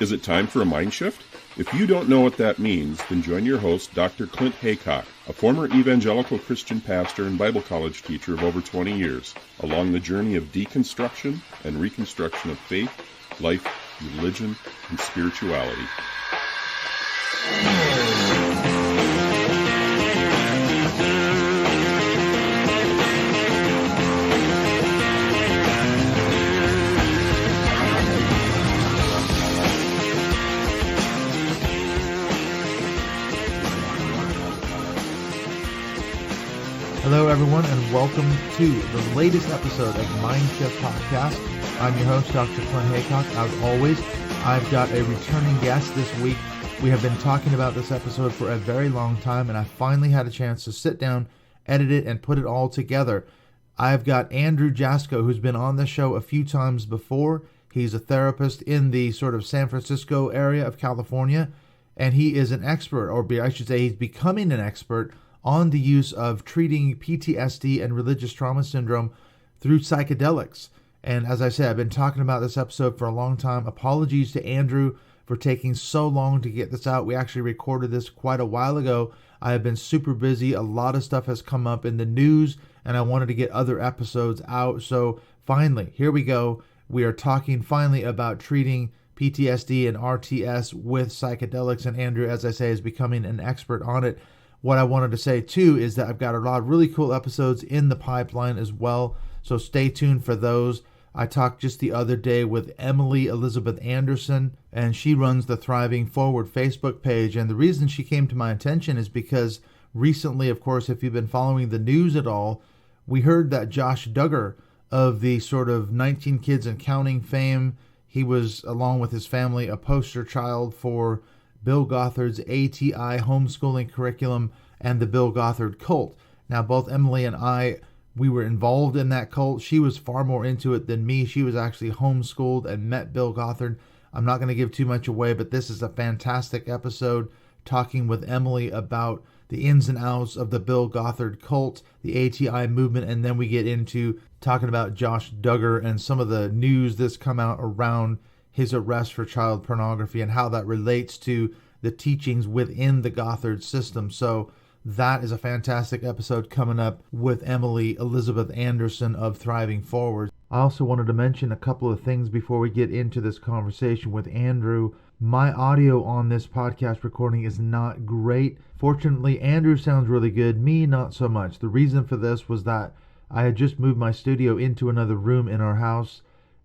Is it time for a mind shift? If you don't know what that means, then join your host, Dr. Clint Haycock, a former evangelical Christian pastor and Bible college teacher of over 20 years, along the journey of deconstruction and reconstruction of faith, life, religion, and spirituality. Hello, everyone, and welcome to the latest episode of Mind Shift Podcast. I'm your host, Dr. Clint Haycock. As always, I've got a returning guest this week. We have been talking about this episode for a very long time, and I finally had a chance to sit down, edit it, and put it all together. I've got Andrew Jasko, who's been on the show a few times before. He's a therapist in the sort of San Francisco area of California, and he is an expert, or I should say he's becoming an expert on the use of treating PTSD and religious trauma syndrome through psychedelics. And as I said, I've been talking about this episode for a long time. Apologies to Andrew for taking so long to get this out. We actually recorded this quite a while ago. I have been super busy. A lot of stuff has come up in the news, and I wanted to get other episodes out. So finally, here we go. We are talking finally about treating PTSD and RTS with psychedelics. And Andrew, as I say, is becoming an expert on it. What I wanted to say, too, is that I've got a lot of really cool episodes in the pipeline as well, so stay tuned for those. I talked just the other day with Emily Elizabeth Anderson, and she runs the Thriving Forward Facebook page, and the reason she came to my attention is because recently, of course, if you've been following the news at all, we heard that Josh Duggar of the sort of 19 Kids and Counting fame, he was, along with his family, a poster child for Bill Gothard's ATI homeschooling curriculum and the Bill Gothard cult. Now, both Emily and I, we were involved in that cult. She was far more into it than me. She was actually homeschooled and met Bill Gothard. I'm not going to give too much away, but this is a fantastic episode talking with Emily about the ins and outs of the Bill Gothard cult, the ATI movement, and then we get into talking about Josh Duggar and some of the news that's come out around his arrest for child pornography and how that relates to the teachings within the Gothard system. So that is a fantastic episode coming up with Emily Elizabeth Anderson of Thriving Forward. I also wanted to mention a couple of things before we get into this conversation with Andrew. My audio on this podcast recording is not great. Fortunately, Andrew sounds really good, me not so much. The reason for this was that I had just moved my studio into another room in our house,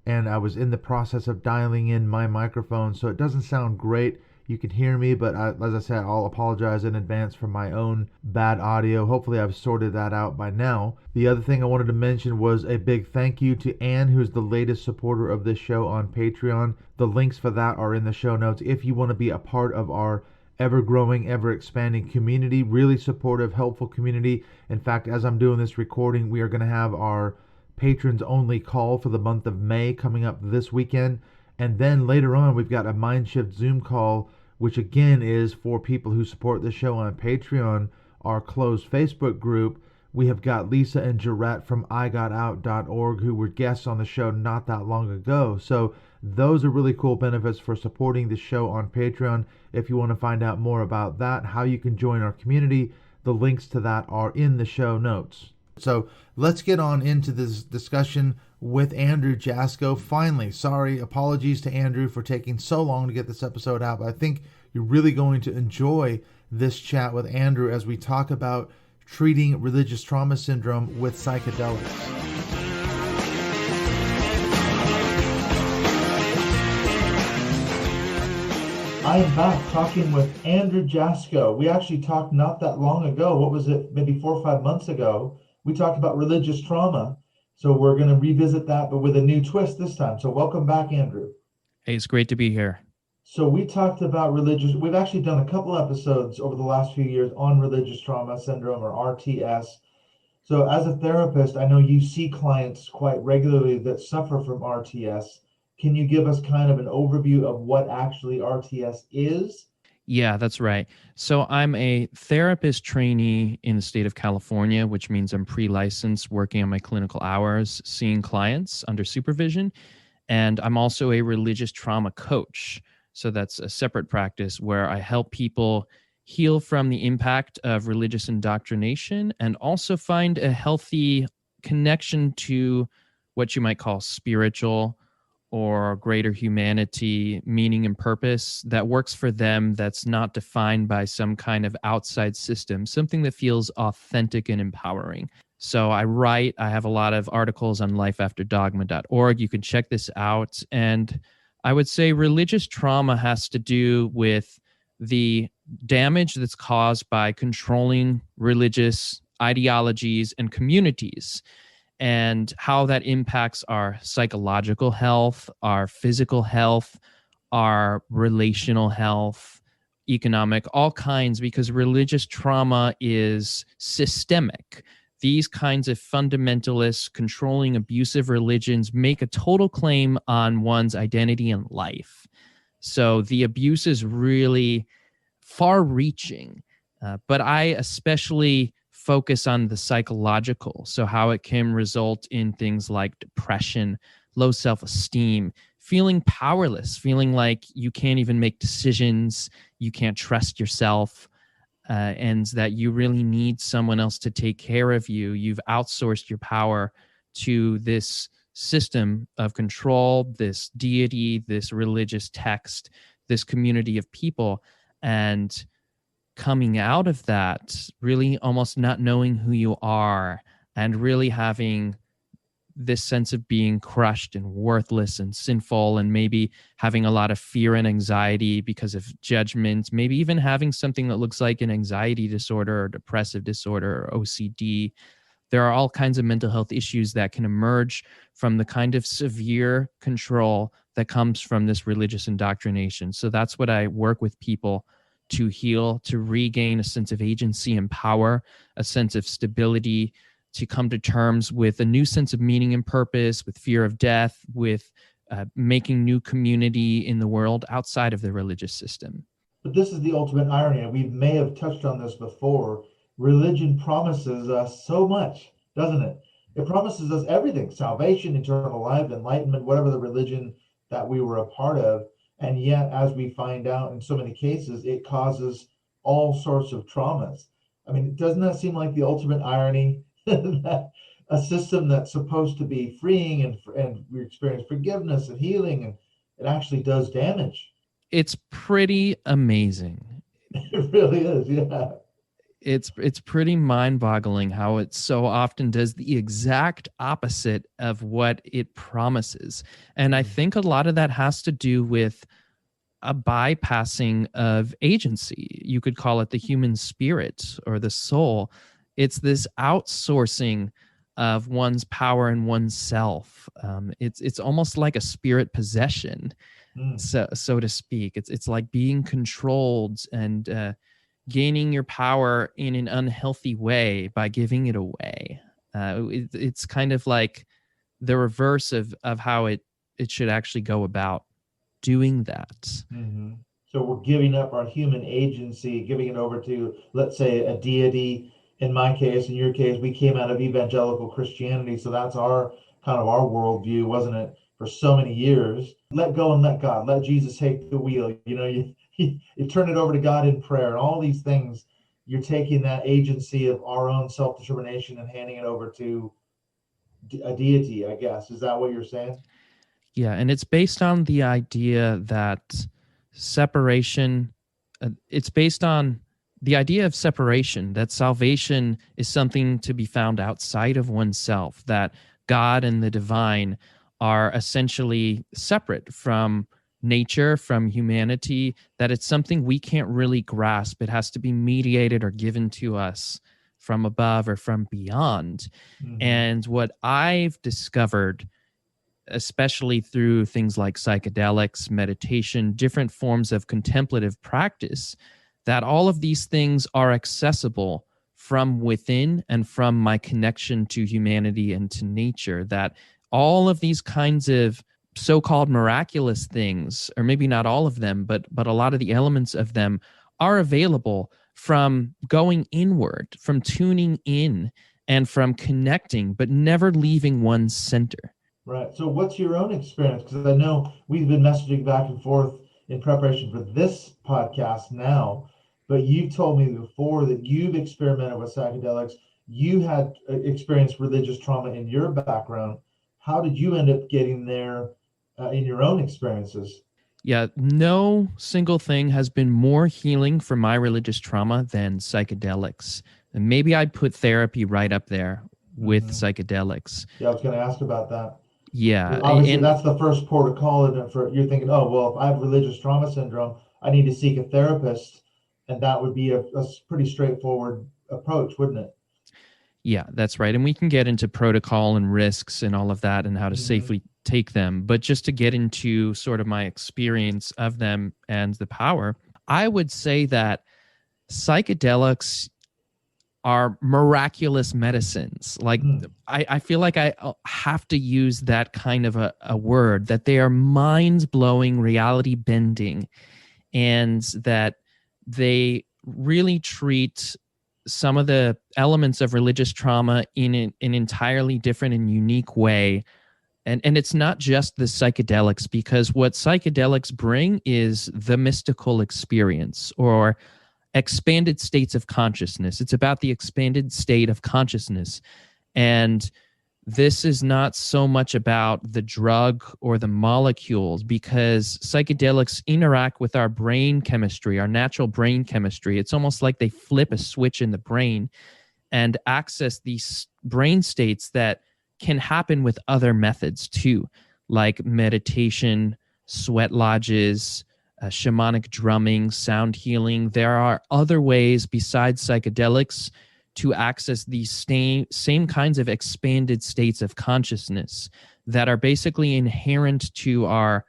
and I was in the process of dialing in my microphone, so it doesn't sound great. You can hear me, but as I said, I'll apologize in advance for my own bad audio. Hopefully I've sorted that out by now. The other thing I wanted to mention was a big thank you to Anne, who's the latest supporter of this show on Patreon. The links for that are in the show notes. If you want to be a part of our ever-growing, ever-expanding community, really supportive, helpful community. In fact, as I'm doing this recording, we are going to have our patrons only call for the month of May coming up this weekend, and then later on we've got a Mindshift Zoom call, which again is for people who support the show on Patreon, our closed Facebook group. We have got Lisa and Jarrett from igotout.org who were guests on the show not that long ago. So those are really cool benefits for supporting the show on Patreon. If you want to find out more about that, how you can join our community, the links to that are in the show notes. So let's get on into this discussion with Andrew Jasko. Finally, apologies to Andrew for taking so long to get this episode out, but I think you're really going to enjoy this chat with Andrew as we talk about treating religious trauma syndrome with psychedelics. I am back talking with Andrew Jasko. We actually talked not that long ago. What was it? Maybe 4 or 5 months ago. We talked about religious trauma. So we're going to revisit that, but with a new twist this time. So welcome back, Andrew. Hey, it's great to be here. So we talked about we've actually done a couple episodes over the last few years on religious trauma syndrome, or RTS. So as a therapist, I know you see clients quite regularly that suffer from RTS. Can you give us kind of an overview of what actually RTS is? Yeah, that's right. So I'm a therapist trainee in the state of California, which means I'm pre-licensed, working on my clinical hours, seeing clients under supervision. And I'm also a religious trauma coach. So that's a separate practice where I help people heal from the impact of religious indoctrination and also find a healthy connection to what you might call spiritual or greater humanity, meaning and purpose that works for them, that's not defined by some kind of outside system, something that feels authentic and empowering. So I write, I have a lot of articles on lifeafterdogma.org. You can check this out. And I would say religious trauma has to do with the damage that's caused by controlling religious ideologies and communities, and how that impacts our psychological health, our physical health, our relational health, economic, all kinds, because religious trauma is systemic. These kinds of fundamentalist, controlling, abusive religions make a total claim on one's identity and life. So the abuse is really far reaching, but I especially focus on the psychological. So how it can result in things like depression, low self-esteem, feeling powerless, feeling like you can't even make decisions, you can't trust yourself, and that you really need someone else to take care of you. You've outsourced your power to this system of control, this deity, this religious text, this community of people. And coming out of that, really almost not knowing who you are and really having this sense of being crushed and worthless and sinful, and maybe having a lot of fear and anxiety because of judgment, maybe even having something that looks like an anxiety disorder or depressive disorder or OCD. There are all kinds of mental health issues that can emerge from the kind of severe control that comes from this religious indoctrination. So that's what I work with people to heal, to regain a sense of agency and power, a sense of stability, to come to terms with a new sense of meaning and purpose, with fear of death, with making new community in the world outside of the religious system. But this is the ultimate irony, and we may have touched on this before. Religion promises us so much, doesn't it? It promises us everything: salvation, eternal life, enlightenment, whatever the religion that we were a part of. And yet, as we find out in so many cases, it causes all sorts of traumas. I mean, doesn't that seem like the ultimate irony? That a system that's supposed to be freeing and we experience forgiveness and healing, and it actually does damage. It's pretty amazing. It really is, yeah. It's pretty mind-boggling how it so often does the exact opposite of what it promises. And I think a lot of that has to do with a bypassing of agency. You could call it the human spirit or the soul. It's this outsourcing of one's power and one's self. It's almost like a spirit possession, so to speak. It's like being controlled and gaining your power in an unhealthy way by giving it away. It's kind of like the reverse of how it should actually go about doing that. Mm-hmm. So we're giving up our human agency, giving it over to, let's say, a deity. In my case, in your case, we came out of evangelical Christianity, so that's our kind of our worldview, wasn't it? For so many years, let go and let God, let Jesus take the wheel. You know, you turn it over to God in prayer, and all these things. You're taking that agency of our own self-determination and handing it over to a deity, I guess. Is that what you're saying? Yeah, and it's based on the idea that separation, it's based on the idea of separation, that salvation is something to be found outside of oneself, that God and the divine are essentially separate from nature, from humanity, that it's something we can't really grasp. It has to be mediated or given to us from above or from beyond. Mm-hmm. And what I've discovered, especially through things like psychedelics, meditation, different forms of contemplative practice, that all of these things are accessible from within and from my connection to humanity and to nature, that all of these kinds of so-called miraculous things, or maybe not all of them, but a lot of the elements of them are available from going inward, from tuning in, and from connecting, but never leaving one's center. Right. So what's your own experience? Because I know we've been messaging back and forth in preparation for this podcast now, but you told me before that you've experimented with psychedelics. You had experienced religious trauma in your background. How did you end up getting there in your own experiences? Yeah, no single thing has been more healing for my religious trauma than psychedelics. And maybe I'd put therapy right up there with psychedelics. Yeah, I was going to ask about that. Yeah, Obviously, and that's the first port of call, isn't it? For you're thinking, oh, well, if I have religious trauma syndrome, I need to seek a therapist, and that would be a pretty straightforward approach, wouldn't it? yeah, that's right. And we can get into protocol and risks and all of that and how to safely take them. But just to get into sort of my experience of them and the power, I would say that psychedelics are miraculous medicines. Like, I feel like I have to use that kind of a word, that they are mind-blowing, reality-bending, and that they really treat some of the elements of religious trauma in an entirely different and unique way. And it's not just the psychedelics, because what psychedelics bring is the mystical experience or expanded states of consciousness. It's about the expanded state of consciousness. And this is not so much about the drug or the molecules, because psychedelics interact with our brain chemistry, our natural brain chemistry. It's almost like they flip a switch in the brain and access these brain states that can happen with other methods too, like meditation, sweat lodges, shamanic drumming, sound healing. There are other ways besides psychedelics to access these same kinds of expanded states of consciousness that are basically inherent to our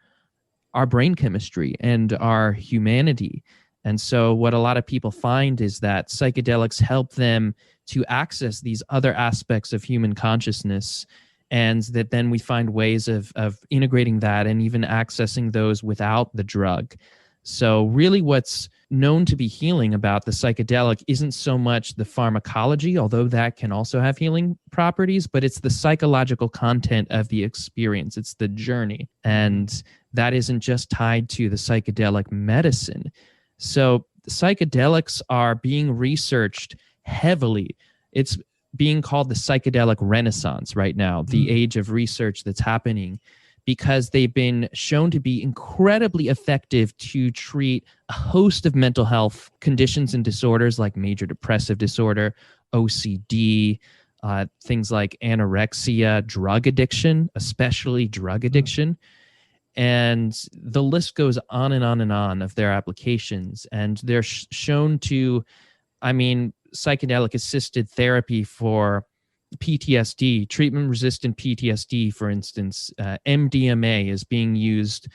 brain chemistry and our humanity. And so what a lot of people find is that psychedelics help them to access these other aspects of human consciousness, and that then we find ways of integrating that and even accessing those without the drug. So really what's known to be healing about the psychedelic isn't so much the pharmacology, although that can also have healing properties, but it's the psychological content of the experience. It's the journey. And that isn't just tied to the psychedelic medicine. So psychedelics are being researched heavily. It's being called the psychedelic renaissance right now, the age of research that's happening, because they've been shown to be incredibly effective to treat a host of mental health conditions and disorders like major depressive disorder, OCD, things like anorexia, drug addiction, especially drug addiction. And the list goes on and on and on of their applications. And they're shown to, psychedelic assisted therapy for PTSD, treatment-resistant PTSD, for instance. MDMA is being used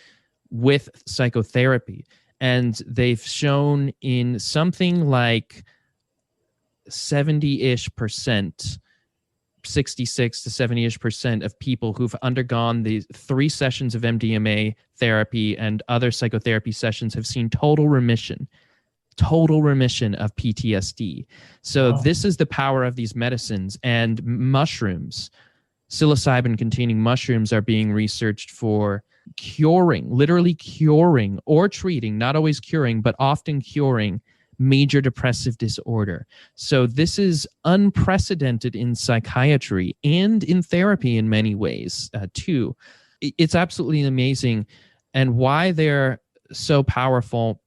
with psychotherapy. And they've shown in something like 70-ish%, 66 to 70-ish% of people who've undergone the 3 sessions of MDMA therapy and other psychotherapy sessions have seen total remission of PTSD. So This is the power of these medicines. And mushrooms, psilocybin-containing mushrooms, are being researched for literally curing or treating, not always curing, but often curing major depressive disorder. So this is unprecedented in psychiatry and in therapy in many ways too. It's absolutely amazing. And why they're so powerful,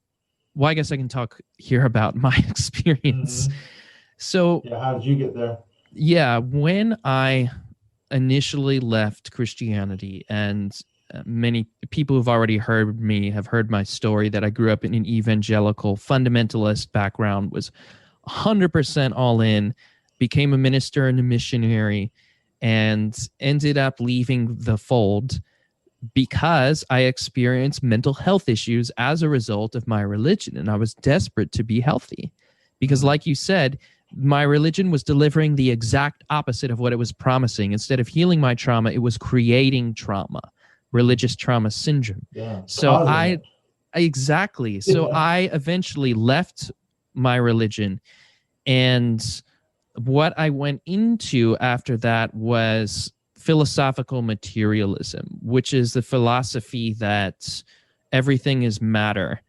well, I guess I can talk here about my experience. So how did you get there? Yeah, when I initially left Christianity, and many people who've already heard me have heard my story, that I grew up in an evangelical fundamentalist background, was 100% all in, became a minister and a missionary, and ended up leaving the fold because I experienced mental health issues as a result of my religion. And I was desperate to be healthy because, like you said, my religion was delivering the exact opposite of what it was promising. Instead of healing my trauma, it was creating trauma, religious trauma syndrome. So I eventually left my religion. And what I went into after that was philosophical materialism, which is the philosophy that everything is matter,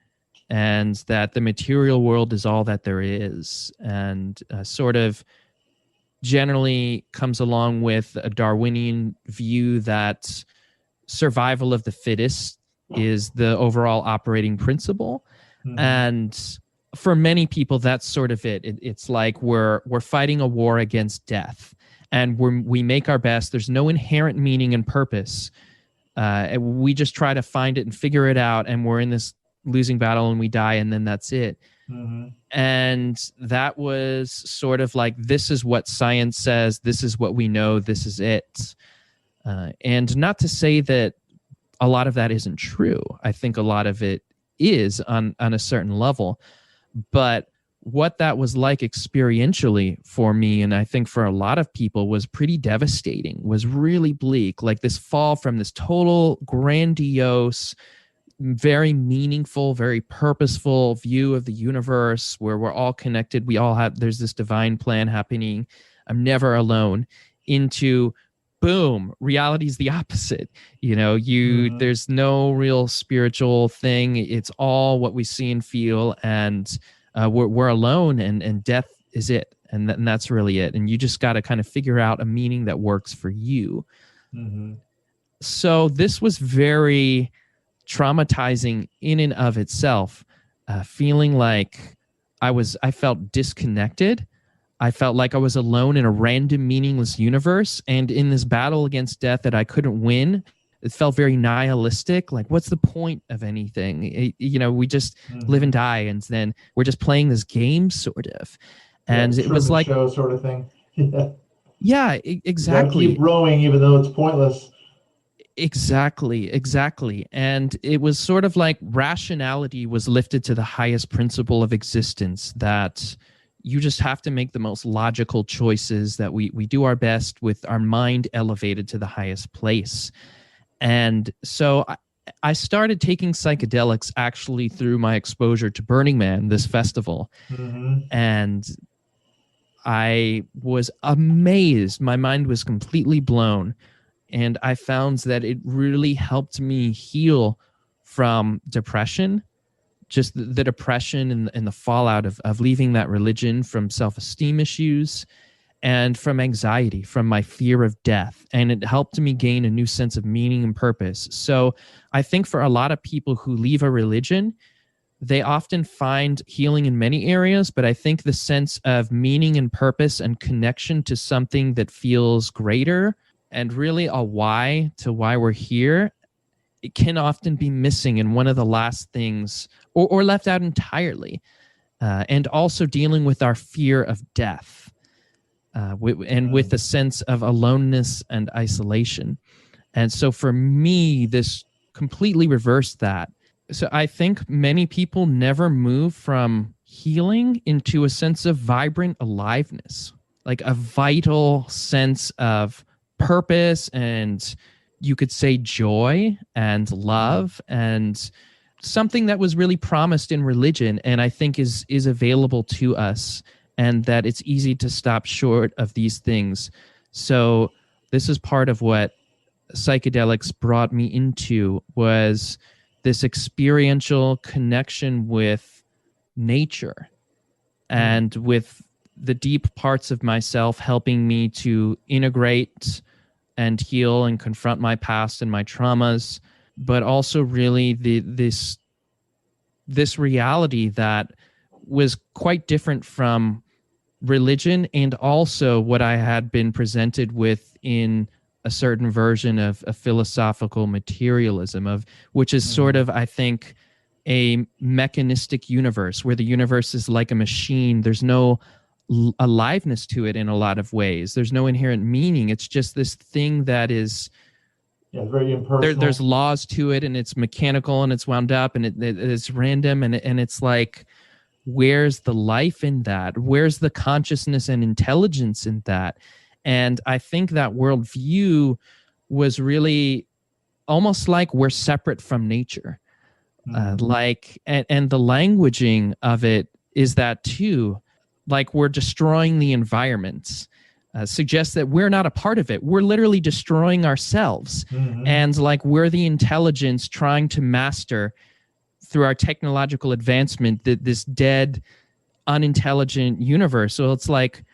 and that the material world is all that there is, and sort of generally comes along with a Darwinian view that survival of the fittest is the overall operating principle. And for many people, that's sort of it. It's like we're fighting a war against death, and we make our best. There's no inherent meaning and purpose. We just try to find it and figure it out, and we're in this losing battle, and we die, and then that's it. And that was sort of like, this is what science says, this is what we know, this is it. And not to say that a lot of that isn't true. I think a lot of it is on a certain level. But what that was like experientially for me, and I think for a lot of people, was pretty devastating, was really bleak. Like this fall from this total grandiose, very meaningful, very purposeful view of the universe where we're all connected. We all have, there's this divine plan happening. I'm never alone, into boom, reality's the opposite. There's no real spiritual thing. It's all what we see and feel, and we're alone, and death is it. And that's really it. And you just got to kind of figure out a meaning that works for you. So this was very traumatizing in and of itself, feeling like I felt disconnected. I felt like I was alone in a random, meaningless universe, and in this battle against death that I couldn't win. It felt very nihilistic. Like, what's the point of anything? We just live and die, and then we're just playing this game, sort of. And it was like show sort of thing. Yeah, exactly. You gotta keep rowing even though it's pointless. Exactly. And it was sort of like rationality was lifted to the highest principle of existence, that you just have to make the most logical choices, that we do our best with our mind elevated to the highest place. And so I started taking psychedelics actually through my exposure to Burning Man, this festival. And I was amazed. My mind was completely blown. And I found that it really helped me heal from depression, just the depression and the fallout of leaving that religion, from self-esteem issues, and from anxiety, from my fear of death. And it helped me gain a new sense of meaning and purpose. So I think for a lot of people who leave a religion, they often find healing in many areas, but I think the sense of meaning and purpose and connection to something that feels greater, and really a why to why we're here, it can often be missing in one of the last things, or left out entirely. And also dealing with our fear of death, with a sense of aloneness and isolation. And so for me, this completely reversed that. So I think many people never move from healing into a sense of vibrant aliveness, like a vital sense of purpose, and you could say joy and love, and something that was really promised in religion, and I think is available to us, and that it's easy to stop short of these things. So this is part of what psychedelics brought me into, was this experiential connection with nature and with the deep parts of myself, helping me to integrate and heal and confront my past and my traumas, but also really this reality that was quite different from religion, and also what I had been presented with in a certain version of a philosophical materialism, which is sort of, I think, a mechanistic universe where the universe is like a machine. There's no aliveness to it in a lot of ways. There's no inherent meaning. It's just this thing that is very impersonal. There's laws to it, and it's mechanical, and it's wound up, and it's random, and it's like, where's the life in that? Where's the consciousness and intelligence in that? And I think that worldview was really almost like we're separate from nature. And the languaging of it is that too, like we're destroying the environment. suggests that we're not a part of it. We're literally destroying ourselves. And like we're the intelligence trying to master through our technological advancement this dead, unintelligent universe. So it's like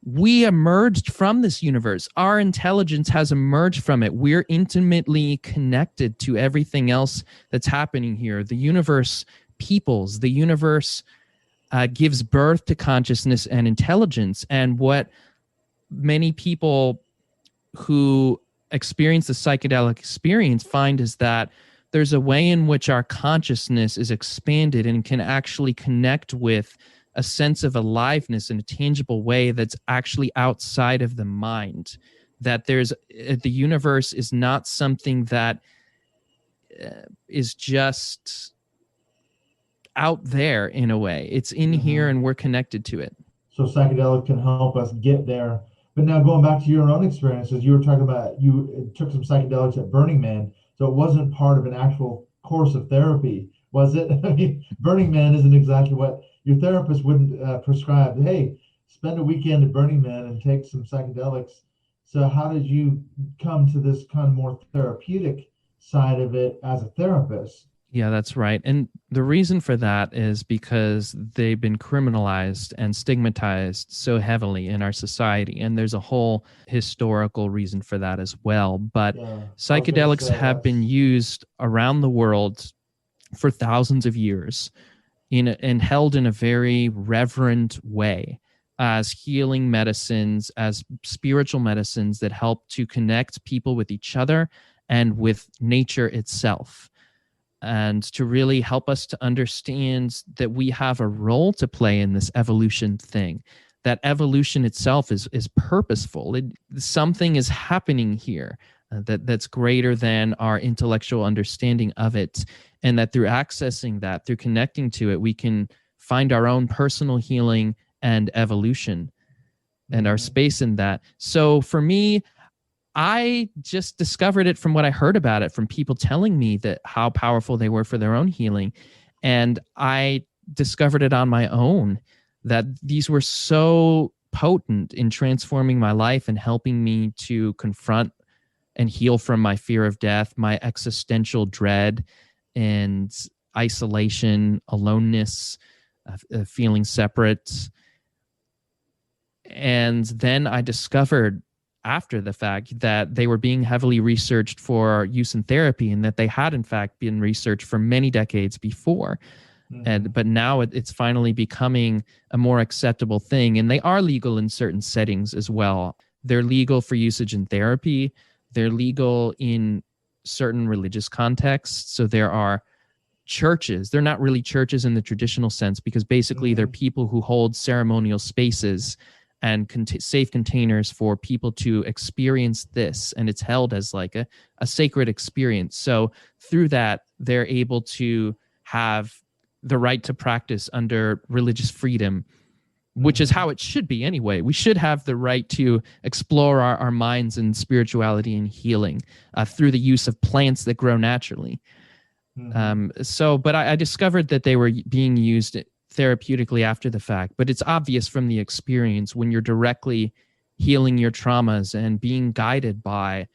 we emerged from this universe. Our intelligence has emerged from it. We're intimately connected to everything else that's happening here. The universe peoples. The universe gives birth to consciousness and intelligence. And what many people who experience the psychedelic experience find is that there's a way in which our consciousness is expanded and can actually connect with a sense of aliveness in a tangible way that's actually outside of the mind. That the universe is not something that is just out there in a way. It's in here and we're connected to it. So psychedelic can help us get there. But now going back to your own experiences, you were talking about you took some psychedelics at Burning Man. So it wasn't part of an actual course of therapy, was it? I mean, Burning Man isn't exactly what your therapist wouldn't prescribe. Hey, spend a weekend at Burning Man and take some psychedelics. So how did you come to this kind of more therapeutic side of it as a therapist? Yeah, that's right. And the reason for that is because they've been criminalized and stigmatized so heavily in our society. And there's a whole historical reason for that as well. But psychedelics have been used around the world for thousands of years and held in a very reverent way as healing medicines, as spiritual medicines that help to connect people with each other and with nature itself. And to really help us to understand that we have a role to play in this evolution thing, that evolution itself is purposeful. Something is happening here that's greater than our intellectual understanding of it, and that through accessing that, through connecting to it, we can find our own personal healing and evolution and our space in that. So for me, I just discovered it from what I heard about it, from people telling me that how powerful they were for their own healing. And I discovered it on my own, that these were so potent in transforming my life and helping me to confront and heal from my fear of death, my existential dread and isolation, aloneness, feeling separate. And then I discovered after the fact that they were being heavily researched for use in therapy, and that they had in fact been researched for many decades before. But now it's finally becoming a more acceptable thing, and they are legal in certain settings as well. They're legal for usage in therapy. They're legal in certain religious contexts. So there are churches. They're not really churches in the traditional sense, because basically they're people who hold ceremonial spaces and safe containers for people to experience this. And it's held as like a sacred experience. So through that, they're able to have the right to practice under religious freedom, which is how it should be anyway. We should have the right to explore our minds and spirituality and healing through the use of plants that grow naturally. But I discovered that they were being used therapeutically after the fact, but it's obvious from the experience when you're directly healing your traumas and being guided by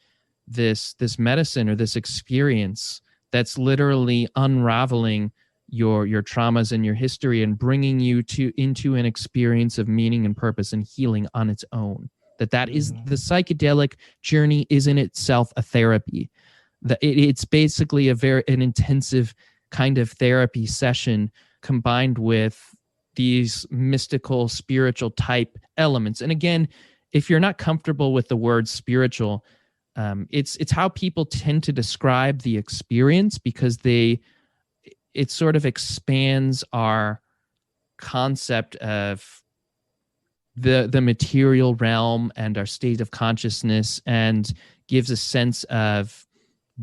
this medicine or this experience that's literally unraveling your traumas and your history and bringing you into an experience of meaning and purpose and healing on its own. That is the psychedelic journey is in itself a therapy. It's basically an intensive kind of therapy session combined with these mystical, spiritual type elements. And again, if you're not comfortable with the word spiritual, it's how people tend to describe the experience, because it sort of expands our concept of the material realm and our state of consciousness, and gives a sense of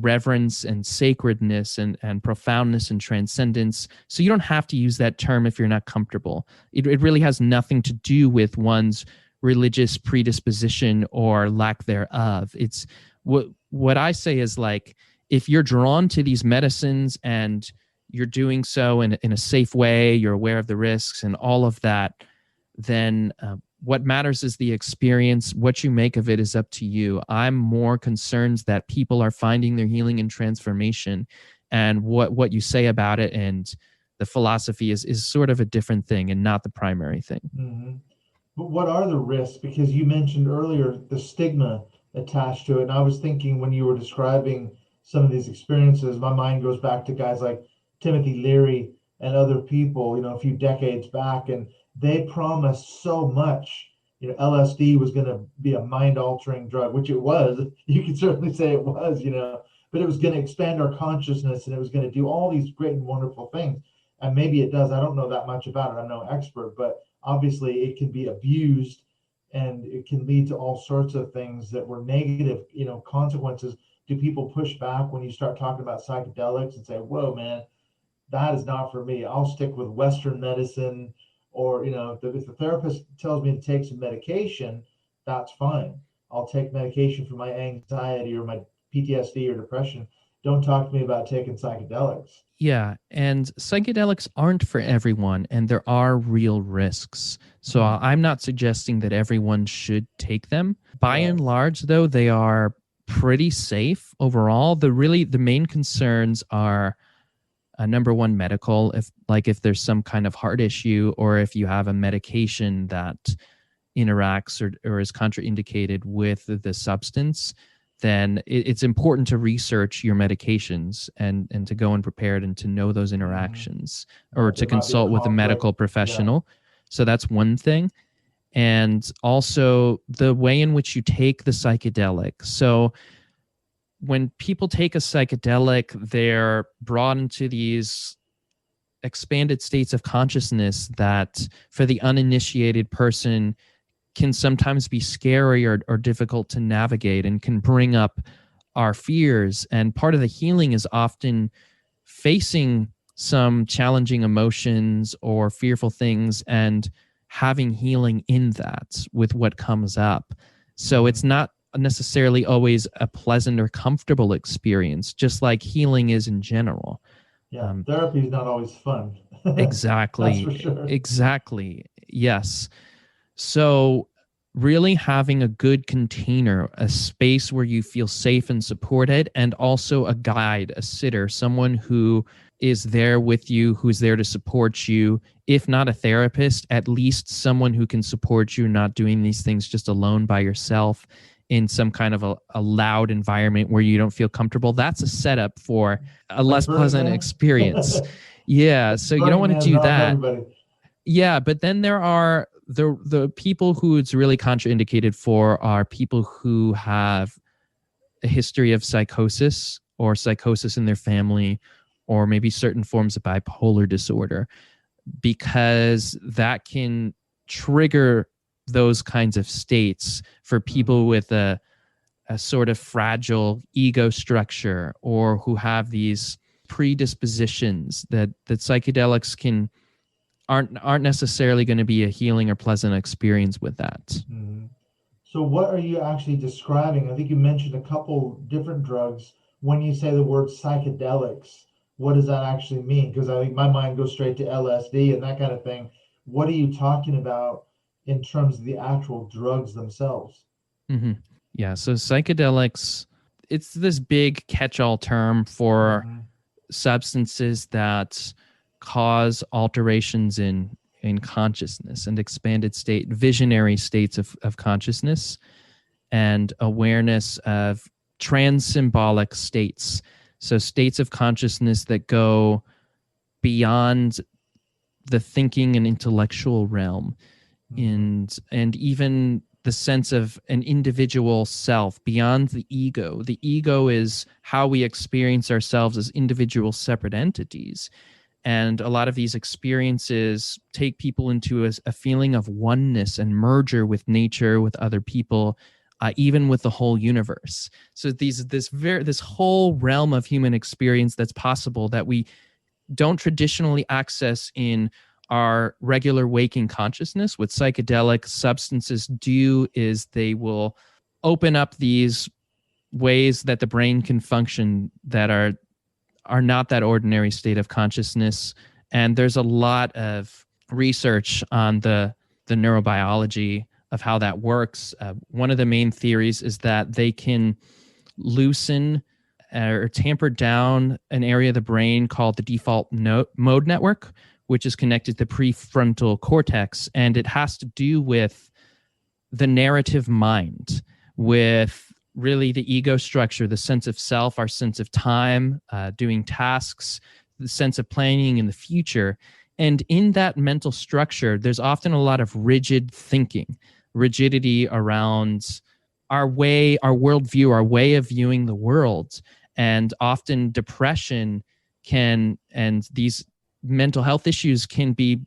reverence and sacredness and profoundness and transcendence. So you don't have to use that term if you're not comfortable. It really has nothing to do with one's religious predisposition or lack thereof. It's what I say is, like, if you're drawn to these medicines and you're doing so in a safe way, you're aware of the risks and all of that, then what matters is the experience. What you make of it is up to you. I'm more concerned that people are finding their healing and transformation, and what you say about it and the philosophy is sort of a different thing and not the primary thing. Mm-hmm. But what are the risks? Because you mentioned earlier the stigma attached to it. And I was thinking when you were describing some of these experiences, my mind goes back to guys like Timothy Leary and other people, a few decades back, and they promised so much. LSD was going to be a mind-altering drug, which it was. You could certainly say it was, but it was going to expand our consciousness, and it was going to do all these great and wonderful things. And maybe it does. I don't know that much about it. I'm no expert, but obviously it can be abused, and it can lead to all sorts of things that were negative, consequences. Do people push back when you start talking about psychedelics and say, whoa, man, that is not for me. I'll stick with Western medicine, or, if the therapist tells me to take some medication, that's fine. I'll take medication for my anxiety or my PTSD or depression. Don't talk to me about taking psychedelics. Yeah, and psychedelics aren't for everyone, and there are real risks. So I'm not suggesting that everyone should take them. By and large, though, they are pretty safe overall. The main concerns are number one, medical. If there's some kind of heart issue, or if you have a medication that interacts or is contraindicated with the substance, then it's important to research your medications and to go unprepared and to know those interactions, or to consult with a medical professional. Yeah. So that's one thing. And also the way in which you take the psychedelic. So when people take a psychedelic, they're brought into these expanded states of consciousness that for the uninitiated person can sometimes be scary or difficult to navigate, and can bring up our fears. And part of the healing is often facing some challenging emotions or fearful things and having healing in that with what comes up. So it's not necessarily always a pleasant or comfortable experience, just like healing is in general. Yeah, therapy is not always fun. Exactly. That's for sure. Exactly. Yes. So really having a good container, a space where you feel safe and supported, and also a guide, a sitter, someone who is there with you, who's there to support you. If not a therapist, at least someone who can support you, not doing these things just alone by yourself in some kind of a loud environment where you don't feel comfortable. That's a setup for a less pleasant experience. Yeah, so you don't want to do that. Yeah, but then there are the people who it's really contraindicated for are people who have a history of psychosis or psychosis in their family, or maybe certain forms of bipolar disorder, because that can trigger those kinds of states for people with a sort of fragile ego structure, or who have these predispositions that psychedelics aren't necessarily going to be a healing or pleasant experience with that. Mm-hmm. So what are you actually describing? I think you mentioned a couple different drugs. When you say the word psychedelics, what does that actually mean? Because I think my mind goes straight to LSD and that kind of thing. What are you talking about in terms of the actual drugs themselves? Mm-hmm. Yeah, so psychedelics, it's this big catch-all term for substances that cause alterations in consciousness and expanded visionary states of consciousness, and awareness of trans-symbolic states. So states of consciousness that go beyond the thinking and intellectual realm, and even the sense of an individual self beyond the ego. The ego is how we experience ourselves as individual separate entities. And a lot of these experiences take people into a feeling of oneness and merger with nature, with other people, even with the whole universe. So this whole realm of human experience that's possible that we don't traditionally access in our regular waking consciousness. What psychedelic substances do is they will open up these ways that the brain can function that are not that ordinary state of consciousness. And there's a lot of research on the neurobiology how that works. One of the main theories is that they can loosen or tamper down an area of the brain called the default mode network, which is connected to the prefrontal cortex. And it has to do with the narrative mind, with really the ego structure, the sense of self, our sense of time, doing tasks, the sense of planning in the future. And in that mental structure, there's often a lot of rigid thinking, rigidity around our worldview, our way of viewing the world. And often depression and these mental health issues can be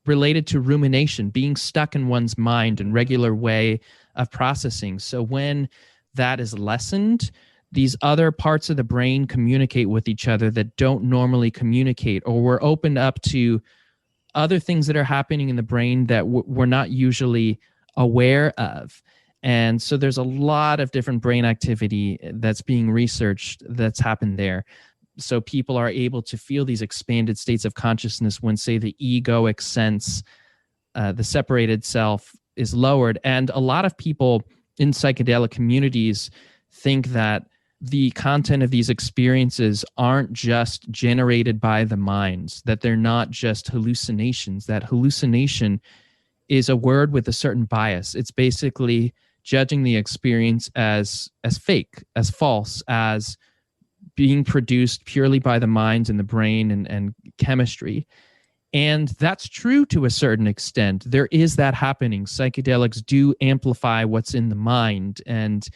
related to rumination, being stuck in one's mind and regular way of processing. So when that is lessened, these other parts of the brain communicate with each other that don't normally communicate, or we're opened up to other things that are happening in the brain that we're not usually aware of. And so there's a lot of different brain activity that's being researched that's happened there. So people are able to feel these expanded states of consciousness when, say, the egoic sense, the separated self, is lowered. And a lot of people in psychedelic communities think that the content of these experiences aren't just generated by the mind, that they're not just hallucinations, that hallucination is a word with a certain bias. It's basically judging the experience as fake, as false, as being produced purely by the mind and the brain and chemistry. And that's true to a certain extent. There is that happening. Psychedelics do amplify what's in the mind, and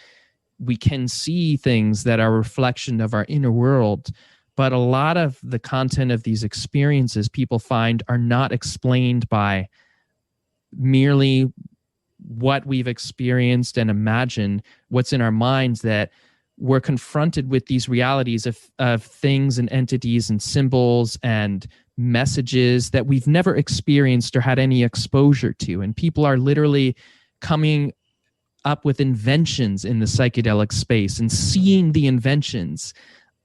we can see things that are a reflection of our inner world. But a lot of the content of these experiences people find are not explained by merely what we've experienced and imagined, what's in our minds, that we're confronted with these realities of things and entities and symbols and messages that we've never experienced or had any exposure to. And people are literally coming up with inventions in the psychedelic space and seeing the inventions.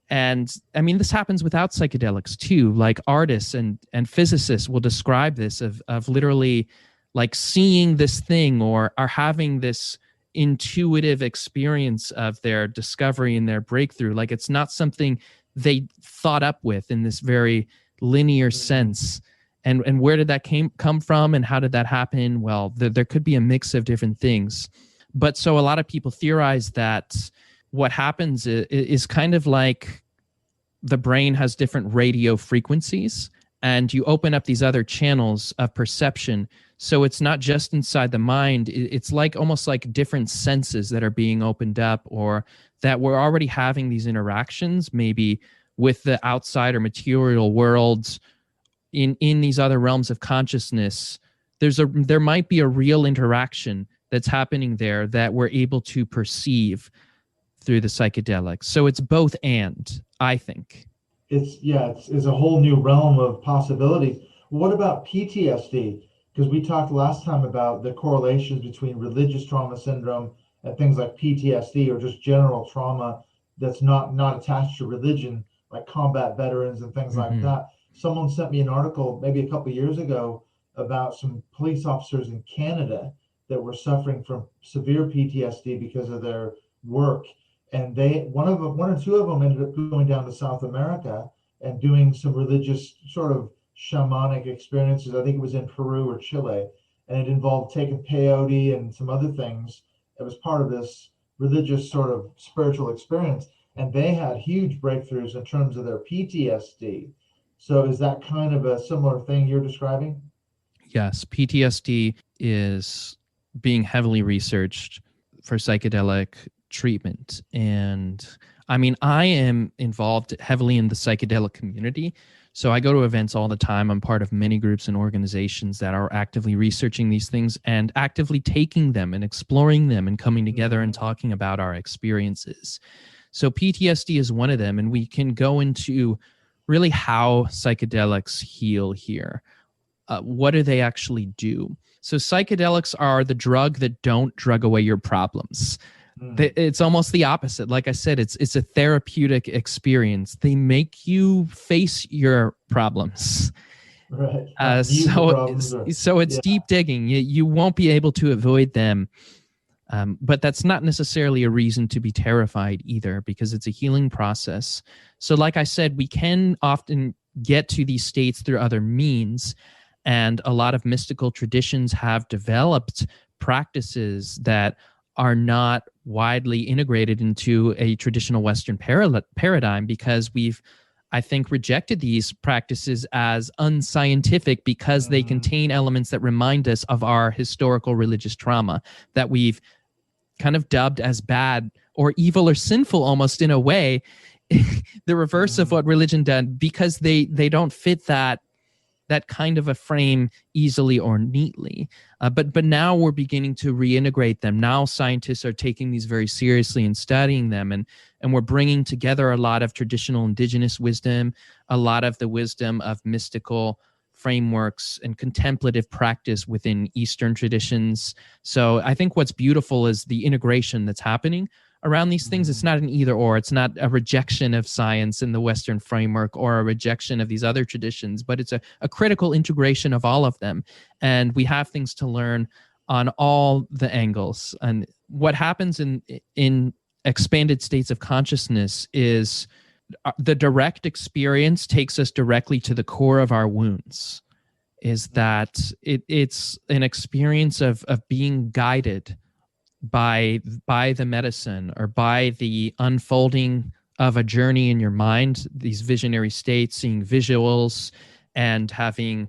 And I mean, this happens without psychedelics too. Like artists and physicists will describe this of literally like seeing this thing or are having this intuitive experience of their discovery and their breakthrough. Like it's not something they thought up with in this very linear sense. And where did that come from and how did that happen? Well, there could be a mix of different things. But so a lot of people theorize that what happens is kind of like the brain has different radio frequencies and you open up these other channels of perception. So it's not just inside the mind. It's like almost like different senses that are being opened up, or that we're already having these interactions maybe with the outside or material worlds in these other realms of consciousness. There might be a real interaction that's happening there that we're able to perceive through the psychedelics. So it's both and, I think. It's a whole new realm of possibilities. What about PTSD? Because we talked last time about the correlations between religious trauma syndrome and things like PTSD, or just general trauma that's not attached to religion, like combat veterans and things like that. Someone sent me an article maybe a couple of years ago about some police officers in Canada that were suffering from severe PTSD because of their work. And one or two of them ended up going down to South America and doing some religious sort of shamanic experiences. I think it was in Peru or Chile, and it involved taking peyote and some other things. It was part of this religious sort of spiritual experience, and they had huge breakthroughs in terms of their PTSD. So is that kind of a similar thing you're describing? Yes, PTSD is being heavily researched for psychedelic treatment. And I mean, I am involved heavily in the psychedelic community. So I go to events all the time. I'm part of many groups and organizations that are actively researching these things and actively taking them and exploring them and coming together and talking about our experiences. So PTSD is one of them. And we can go into really how psychedelics heal here. What do they actually do? So psychedelics are the drug that don't drug away your problems. It's almost the opposite. Like I said, it's a therapeutic experience. They make you face your problems. Right. Not the usual problems. So it's deep digging. You won't be able to avoid them. But that's not necessarily a reason to be terrified either, because it's a healing process. So like I said, we can often get to these states through other means. And a lot of mystical traditions have developed practices that are not widely integrated into a traditional Western paradigm, because we've, I think, rejected these practices as unscientific because they contain elements that remind us of our historical religious trauma that we've kind of dubbed as bad or evil or sinful, almost in a way, the reverse of what religion did, because they don't fit that kind of a frame easily or neatly. But now we're beginning to reintegrate them. Now scientists are taking these very seriously and studying them, and we're bringing together a lot of traditional indigenous wisdom, a lot of the wisdom of mystical frameworks and contemplative practice within Eastern traditions. So I think what's beautiful is the integration that's happening around these things. It's not an either or. It's not a rejection of science in the Western framework or a rejection of these other traditions, but it's a critical integration of all of them. And we have things to learn on all the angles. And what happens in expanded states of consciousness is the direct experience takes us directly to the core of our wounds. Is that it's an experience of being guided by the medicine or by the unfolding of a journey in your mind, these visionary states, seeing visuals and having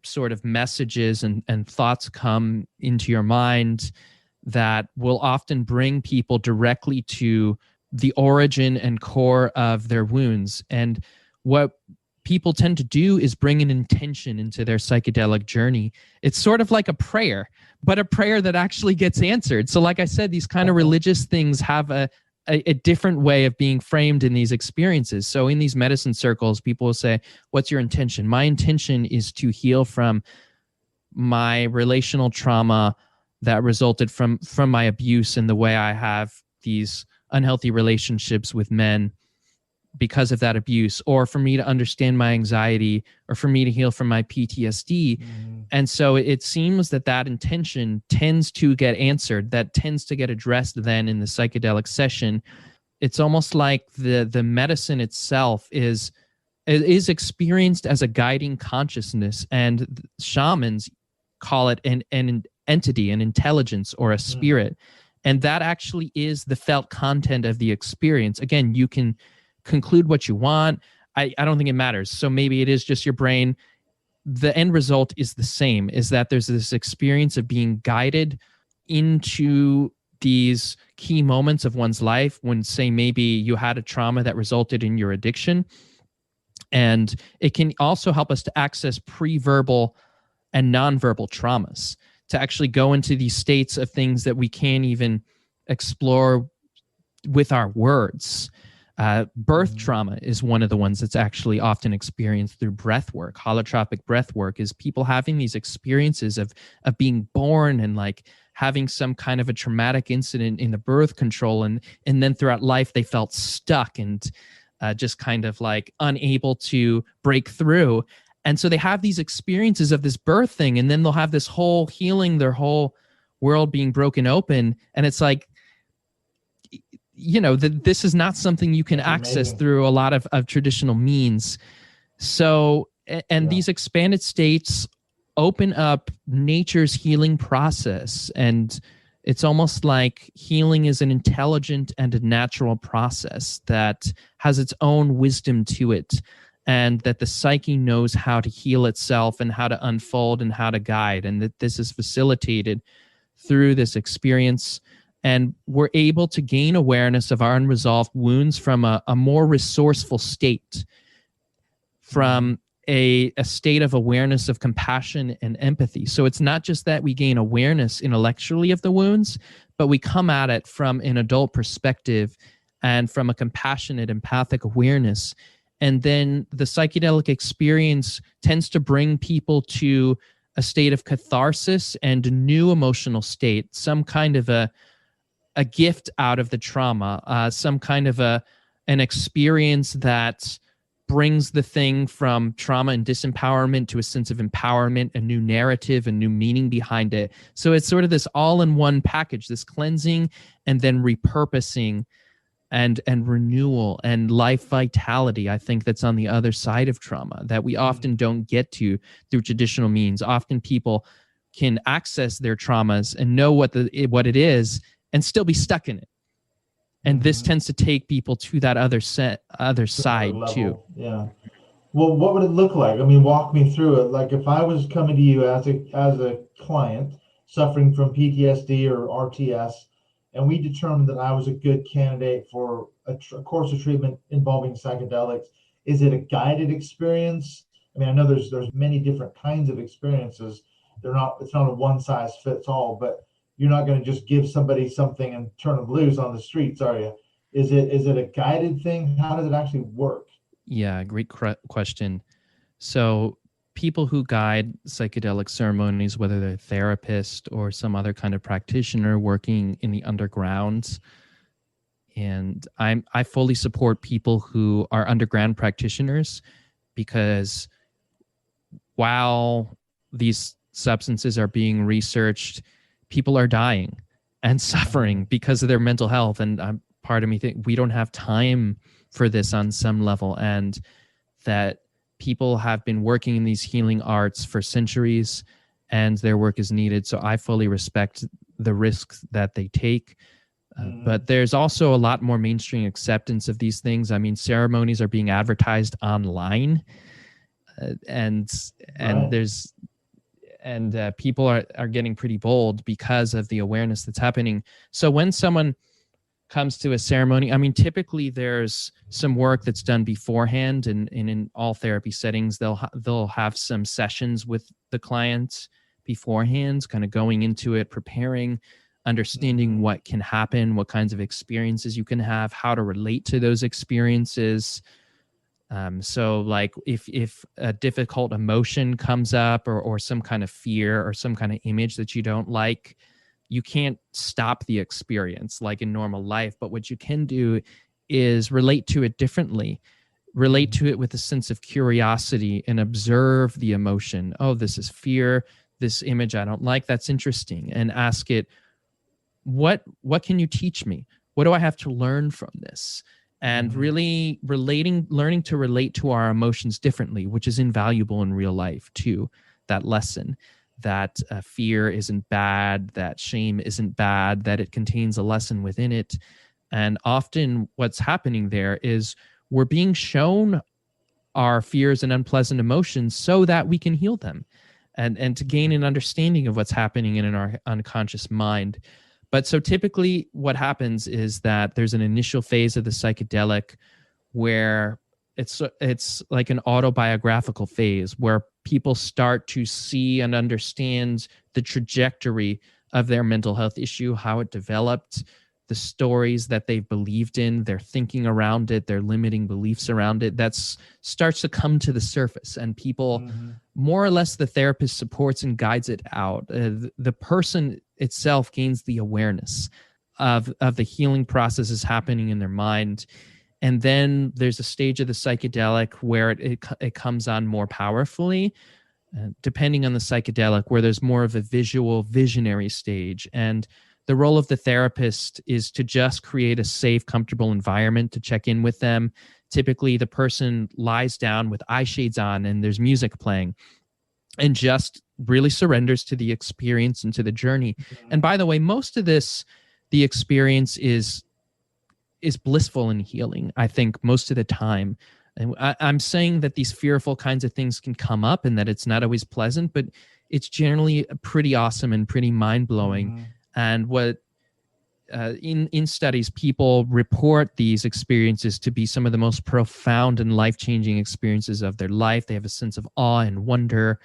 sort of messages and thoughts come into your mind that will often bring people directly to the origin and core of their wounds. And what people tend to do is bring an intention into their psychedelic journey. It's sort of like a prayer, but a prayer that actually gets answered. So like I said, these kind of religious things have a different way of being framed in these experiences. So in these medicine circles, people will say, what's your intention? My intention is to heal from my relational trauma that resulted from my abuse and the way I have these unhealthy relationships with men because of that abuse, or for me to understand my anxiety, or for me to heal from my PTSD. And so it seems that intention tends to get answered, that tends to get addressed then in the psychedelic session. It's almost like the medicine itself is experienced as a guiding consciousness, and shamans call it an entity, an intelligence, or a spirit. And that actually is the felt content of the experience. Again, you can conclude what you want. I don't think it matters. So maybe it is just your brain. The end result is the same, is that there's this experience of being guided into these key moments of one's life when, say, maybe you had a trauma that resulted in your addiction. And it can also help us to access pre-verbal and nonverbal traumas, to actually go into these states of things that we can't even explore with our words. Birth trauma is one of the ones that's actually often experienced through breath work. Holotropic breath work is people having these experiences of being born and like having some kind of a traumatic incident in the birth control, and then throughout life they felt stuck and just kind of like unable to break through. And so they have these experiences of this birth thing, and then they'll have this whole healing, their whole world being broken open. And it's like, you know, this is not something you can access through a lot of traditional means. So, and these expanded states open up nature's healing process. And it's almost like healing is an intelligent and a natural process that has its own wisdom to it, and that the psyche knows how to heal itself and how to unfold and how to guide, and that this is facilitated through this experience. And we're able to gain awareness of our unresolved wounds from a more resourceful state, from a state of awareness of compassion and empathy. So it's not just that we gain awareness intellectually of the wounds, but we come at it from an adult perspective and from a compassionate, empathic awareness. And then the psychedelic experience tends to bring people to a state of catharsis and a new emotional state, some kind of a gift out of the trauma, some kind of an experience that brings the thing from trauma and disempowerment to a sense of empowerment, a new narrative, a new meaning behind it. So it's sort of this all-in-one package, this cleansing and then repurposing and renewal and life vitality. I think that's on the other side of trauma that we often don't get to through traditional means. Often people can access their traumas and know what it is and still be stuck in it. And this tends to take people to that other side too. Yeah. Well, what would it look like? I mean, walk me through it. Like if I was coming to you as a client suffering from PTSD or RTS, and we determined that I was a good candidate for a course of treatment involving psychedelics, is it a guided experience? I mean, I know there's many different kinds of experiences. It's not a one size fits all, but you're not going to just give somebody something and turn them loose on the streets, are you? Is it a guided thing? How does it actually work? Yeah, great question. So people who guide psychedelic ceremonies, whether they're therapist or some other kind of practitioner working in the underground, and I fully support people who are underground practitioners, because while these substances are being researched, people are dying and suffering because of their mental health. And part of me think we don't have time for this on some level, and that people have been working in these healing arts for centuries and their work is needed. So I fully respect the risks that they take. But there's also a lot more mainstream acceptance of these things. I mean, ceremonies are being advertised online, and there's people are getting pretty bold because of the awareness that's happening. So when someone comes to a ceremony, I mean, typically there's some work that's done beforehand, and in all therapy settings, they'll have some sessions with the client beforehand, kind of going into it, preparing, understanding what can happen, what kinds of experiences you can have, how to relate to those experiences. So like if a difficult emotion comes up or some kind of fear or some kind of image that you don't like, you can't stop the experience like in normal life. But what you can do is relate to it differently, relate to it with a sense of curiosity and observe the emotion. Oh, this is fear. This image I don't like. That's interesting. And ask it, what can you teach me? What do I have to learn from this? And really learning to relate to our emotions differently, which is invaluable in real life too. That lesson that fear isn't bad, that shame isn't bad, that it contains a lesson within it. And often what's happening there is we're being shown our fears and unpleasant emotions so that we can heal them and to gain an understanding of what's happening in our unconscious mind. But so typically what happens is that there's an initial phase of the psychedelic where it's like an autobiographical phase where people start to see and understand the trajectory of their mental health issue, how it developed, the stories that they've believed in, their thinking around it, their limiting beliefs around it. That starts to come to the surface, and people, more or less, the therapist supports and guides it out. The person itself gains the awareness of the healing processes happening in their mind. And then there's a stage of the psychedelic where it comes on more powerfully, depending on the psychedelic, where there's more of a visionary stage. And the role of the therapist is to just create a safe, comfortable environment to check in with them. Typically, the person lies down with eye shades on and there's music playing and just really surrenders to the experience and to the journey. And by the way, most of this, the experience is blissful and healing, I think, most of the time. And I'm saying that these fearful kinds of things can come up and that it's not always pleasant, but it's generally pretty awesome and pretty mind-blowing. And what in studies, people report these experiences to be some of the most profound and life-changing experiences of their life. They have a sense of awe and wonder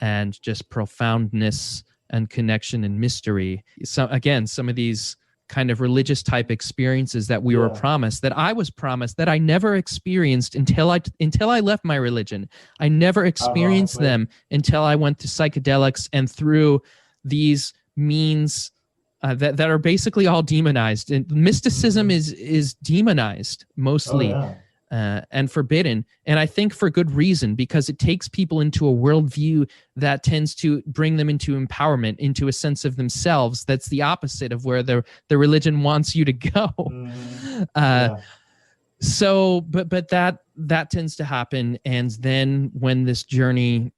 and just profoundness and connection and mystery. So again, some of these kind of religious type experiences that we were promised, that I was promised, that I never experienced until I left my religion. I never experienced them until I went to psychedelics and through these means that are basically all demonized. And mysticism is demonized mostly. and forbidden. And I think for good reason, because it takes people into a worldview that tends to bring them into empowerment, into a sense of themselves. That's the opposite of where the religion wants you to go. Yeah. So, but that tends to happen. And then when this journey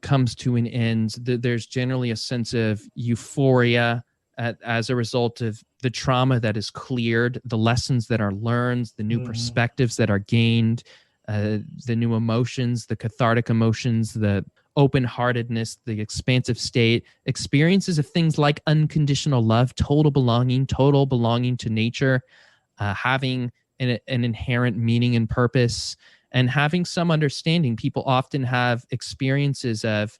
comes to an end, there's generally a sense of euphoria as a result of the trauma that is cleared, the lessons that are learned, the new perspectives that are gained, the new emotions, the cathartic emotions, the open-heartedness, the expansive state, experiences of things like unconditional love, total belonging to nature, having an inherent meaning and purpose, and having some understanding. People often have experiences of,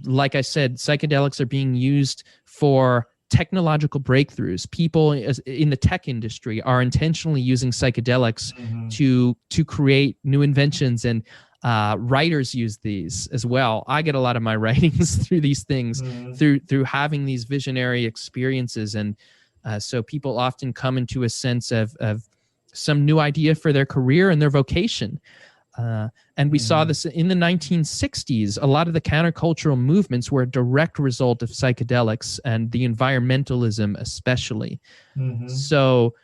like I said, psychedelics are being used for technological breakthroughs. People in the tech industry are intentionally using psychedelics to create new inventions, and writers use these as well. I get a lot of my writings through these things, through having these visionary experiences. And so people often come into a sense of some new idea for their career and their vocation. And we saw this in the 1960s. A lot of the countercultural movements were a direct result of psychedelics, and the environmentalism especially. So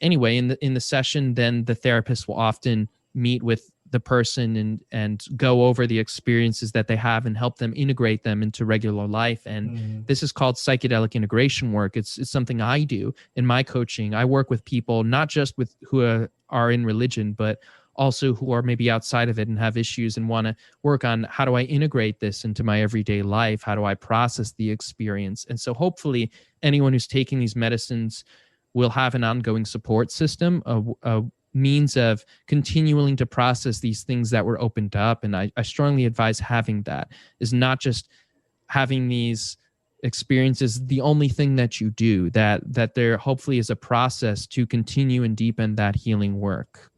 anyway, in the session, then the therapist will often meet with the person and go over the experiences that they have and help them integrate them into regular life. And this is called psychedelic integration work. It's something I do in my coaching. I work with people, not just with who are in religion, but also who are maybe outside of it and have issues and want to work on, how do I integrate this into my everyday life? How do I process the experience? And so hopefully anyone who's taking these medicines will have an ongoing support system, a means of continuing to process these things that were opened up. And I strongly advise having that, is not just having these experiences the only thing that you do, that there hopefully is a process to continue and deepen that healing work.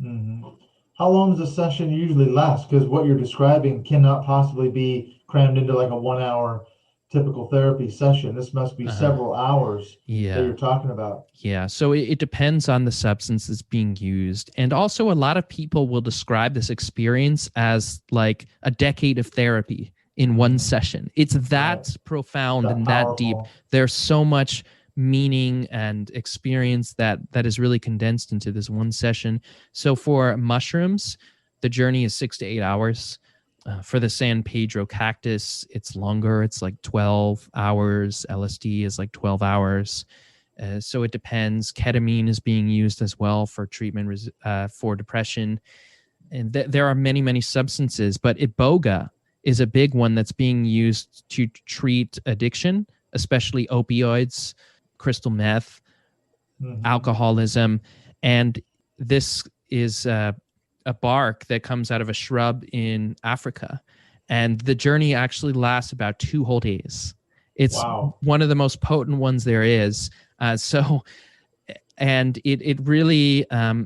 How long does a session usually last? Because what you're describing cannot possibly be crammed into like a 1 hour typical therapy session. This must be several hours that you're talking about. Yeah. So it depends on the substance that's being used. And also, a lot of people will describe this experience as like a decade of therapy in one session. It's that profound and that deep. There's so much meaning and experience that is really condensed into this one session. So for mushrooms, the journey is 6 to 8 hours. For the San Pedro cactus, it's longer. It's like 12 hours. LSD is like 12 hours. So it depends. Ketamine is being used as well for treatment for depression. And there are many, many substances, but iboga is a big one that's being used to treat addiction, especially opioids, crystal meth, alcoholism. And this is a bark that comes out of a shrub in Africa. And the journey actually lasts about 2 whole days. It's one of the most potent ones there is. And it really,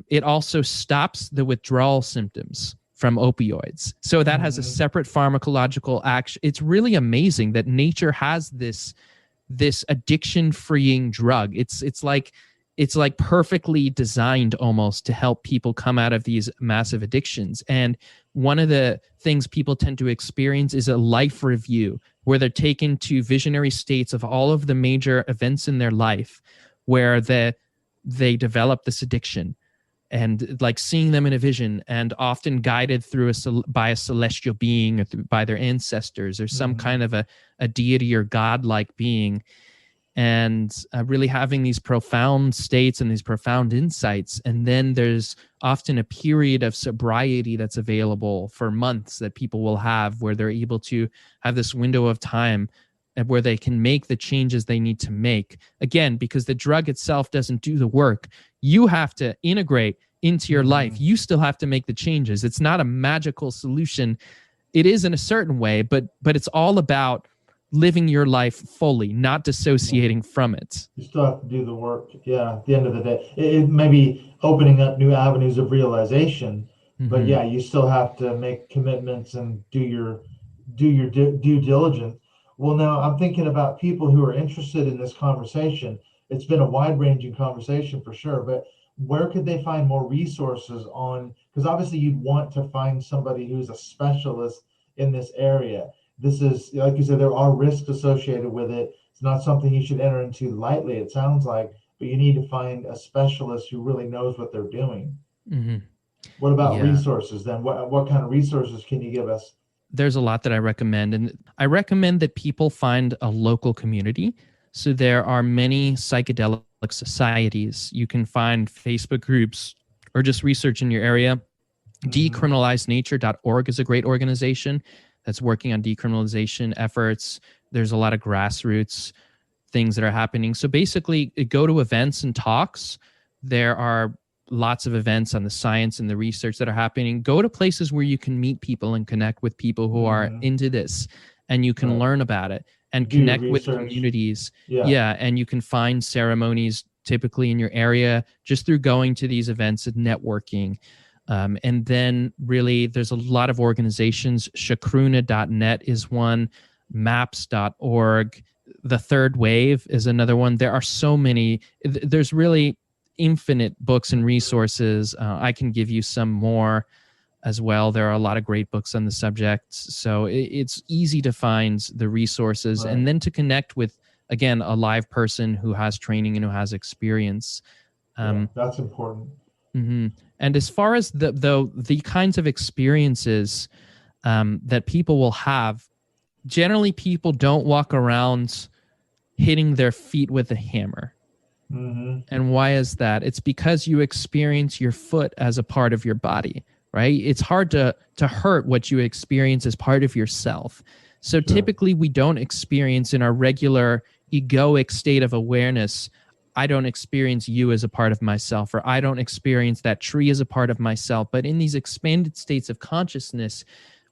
it also stops the withdrawal symptoms from opioids. So that has a separate pharmacological action. It's really amazing that nature has this addiction-freeing drug. It's like perfectly designed almost to help people come out of these massive addictions. And one of the things people tend to experience is a life review, where they're taken to visionary states of all of the major events in their life where they develop this addiction, and like seeing them in a vision, and often guided through by a celestial being, or by their ancestors, or some kind of a deity or godlike being. And really having these profound states and these profound insights. And then there's often a period of sobriety that's available for months that people will have, where they're able to have this window of time where they can make the changes they need to make. Again, because the drug itself doesn't do the work. You have to integrate into your life. You still have to make the changes. It's not a magical solution. It is in a certain way, but it's all about living your life fully, not dissociating from it. You still have to do the work. Yeah, at the end of the day, it may be opening up new avenues of realization, but yeah, you still have to make commitments and do your due diligence. Well, now I'm thinking about people who are interested in this conversation. It's been a wide-ranging conversation for sure, but where could they find more resources on, because obviously you'd want to find somebody who's a specialist in this area. This is, like you said, there are risks associated with it. It's not something you should enter into lightly, it sounds like, but you need to find a specialist who really knows what they're doing. Mm-hmm. What about Yeah. resources then? What kind of resources can you give us? There's a lot that I recommend, and I recommend that people find a local community. So there are many psychedelic societies. You can find Facebook groups or just research in your area. Decriminalizenature.org is a great organization that's working on decriminalization efforts. There's a lot of grassroots things that are happening. So basically, go to events and talks. There are lots of events on the science and the research that are happening. Go to places where you can meet people and connect with people who are into this, and you can learn about it and connect with communities. Yeah, and you can find ceremonies typically in your area just through going to these events and networking. And then really there's a lot of organizations. Shakruna.net is one, maps.org. The Third Wave is another one. There are so many. There's really infinite books and resources. I can give you some more as well. There are a lot of great books on the subject. So it's easy to find the resources and then to connect with, again, a live person who has training and who has experience. That's important. Mm-hmm. And as far as the kinds of experiences that people will have, generally people don't walk around hitting their feet with a hammer. Mm-hmm. And why is that? It's because you experience your foot as a part of your body, right? It's hard to hurt what you experience as part of yourself. So typically we don't experience in our regular egoic state of awareness, I don't experience you as a part of myself, or I don't experience that tree as a part of myself. But in these expanded states of consciousness,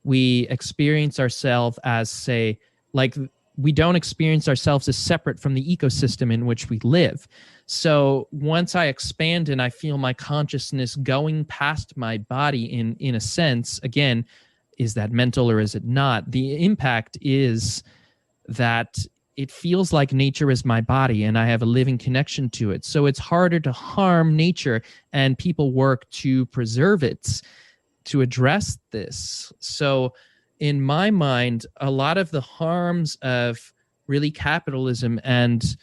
we experience ourselves as, say, like we don't experience ourselves as separate from the ecosystem in which we live. So once I expand and I feel my consciousness going past my body in a sense, again, is that mental or is it not? The impact is that it feels like nature is my body and I have a living connection to it. So it's harder to harm nature, and people work to preserve it, to address this. So in my mind, a lot of the harms of really capitalism and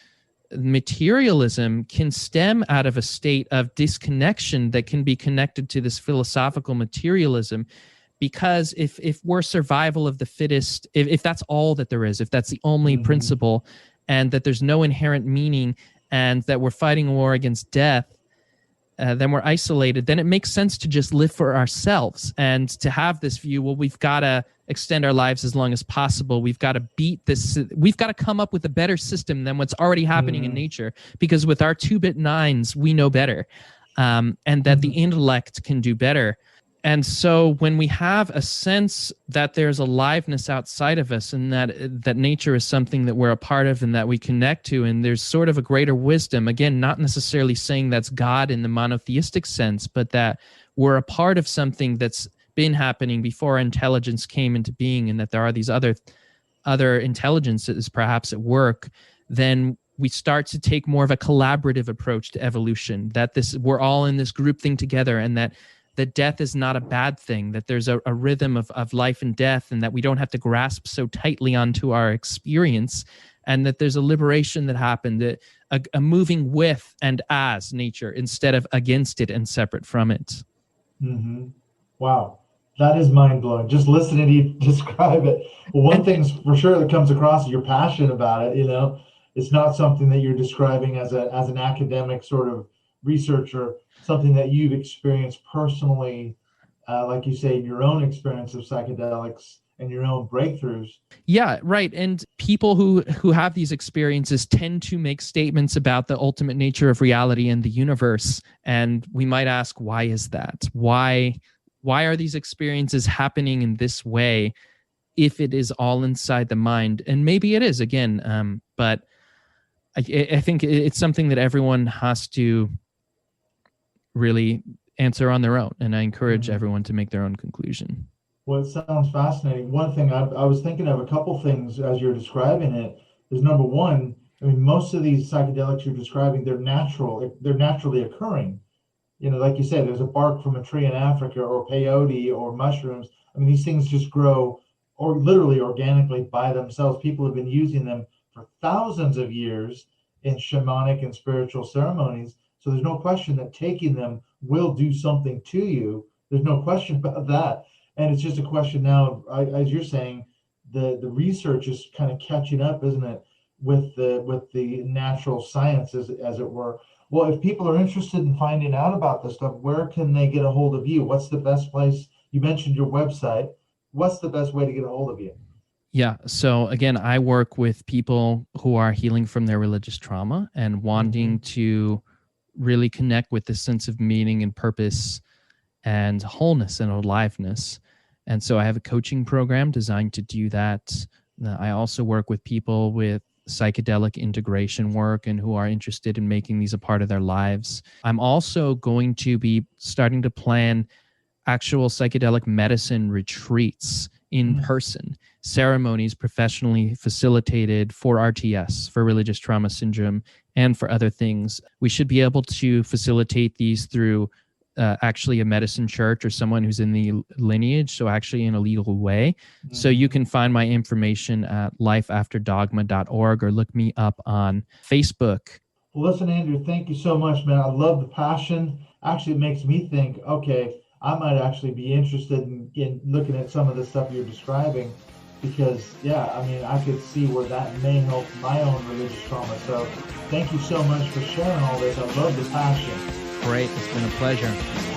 materialism can stem out of a state of disconnection that can be connected to this philosophical materialism. Because if we're survival of the fittest, if that's all that there is, if that's the only principle, and that there's no inherent meaning, and that we're fighting a war against death, then we're isolated, then it makes sense to just live for ourselves and to have this view, well, we've got to extend our lives as long as possible. We've got to beat this. We've got to come up with a better system than what's already happening in nature, because with our 2-bit nines, we know better, and that the intellect can do better. And so when we have a sense that there's aliveness outside of us, and that nature is something that we're a part of and that we connect to, and there's sort of a greater wisdom, again, not necessarily saying that's God in the monotheistic sense, but that we're a part of something that's been happening before intelligence came into being, and that there are these other intelligences perhaps at work, then we start to take more of a collaborative approach to evolution, that we're all in this group thing together, and that death is not a bad thing, that there's a rhythm of life and death, and that we don't have to grasp so tightly onto our experience, and that there's a liberation that happened, a moving with and as nature instead of against it and separate from it. Mm-hmm. Wow, that is mind-blowing. Just listening to you describe it. Well, one thing's for sure that comes across is you're passionate about it. It's not something that you're describing as an academic sort of researcher, something that you've experienced personally, like you say, in your own experience of psychedelics and your own breakthroughs. Yeah, right. And people who have these experiences tend to make statements about the ultimate nature of reality and the universe. And we might ask, why is that? Why are these experiences happening in this way if it is all inside the mind? And maybe it is, again, but I think it's something that everyone has to really answer on their own, and I encourage everyone to make their own conclusion. Well, it sounds fascinating. One thing I was thinking of, a couple things as you're describing it, is number one, I mean, most of these psychedelics you're describing, they're naturally occurring. like you said, there's a bark from a tree in Africa, or peyote, or mushrooms. I mean, these things just grow or literally organically by themselves. People have been using them for thousands of years in shamanic and spiritual ceremonies. So there's no question that taking them will do something to you. There's no question about that. And it's just a question now, as you're saying, the research is kind of catching up, isn't it, with the natural sciences, as it were. Well, if people are interested in finding out about this stuff, where can they get a hold of you? What's the best place? You mentioned your website. What's the best way to get a hold of you? Yeah. So again, I work with people who are healing from their religious trauma and wanting to really connect with this sense of meaning and purpose and wholeness and aliveness. And so I have a coaching program designed to do that. I also work with people with psychedelic integration work and who are interested in making these a part of their lives. I'm also going to be starting to plan actual psychedelic medicine retreats in person, ceremonies professionally facilitated for RTS, for religious trauma syndrome, and for other things. We should be able to facilitate these through actually a medicine church or someone who's in the lineage, so actually in a legal way. So you can find my information at lifeafterdogma.org or look me up on Facebook. Well, listen, Andrew, thank you so much, man. I love the passion. Actually, it makes me think, okay, I might actually be interested in looking at some of the stuff you're describing, because, yeah, I mean, I could see where that may help my own religious trauma. So thank you so much for sharing all this. I love the passion. Great. It's been a pleasure.